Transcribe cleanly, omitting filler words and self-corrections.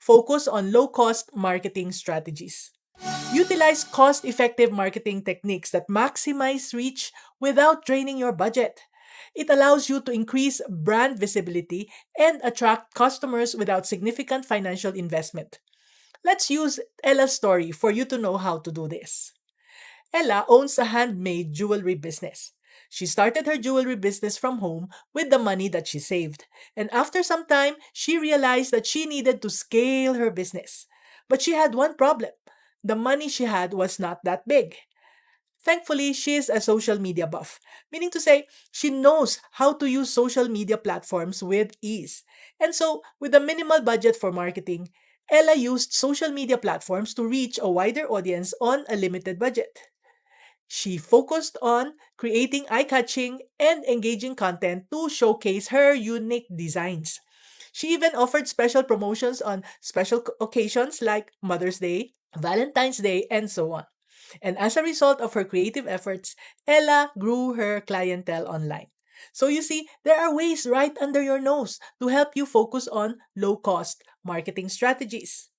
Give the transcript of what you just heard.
Focus on low-cost marketing strategies. Utilize cost-effective marketing techniques that maximize reach without draining your budget. It allows you to increase brand visibility and attract customers without significant financial investment. Let's use Ella's story for you to know how to do this. Ella owns a handmade jewelry business. She started her jewelry business from home with the money that she saved. And after some time, she realized that she needed to scale her business. But she had one problem. The money she had was not that big. Thankfully, she is a social media buff, meaning to say, she knows how to use social media platforms with ease. And so, with a minimal budget for marketing, Ella used social media platforms to reach a wider audience on a limited budget. She focused on creating eye catching and engaging content to showcase her unique designs. She even offered special promotions on special occasions like Mother's Day, Valentine's Day, and so on. And as a result of her creative efforts, Ella grew her clientele online. So you see, there are ways right under your nose to help you focus on low cost marketing strategies.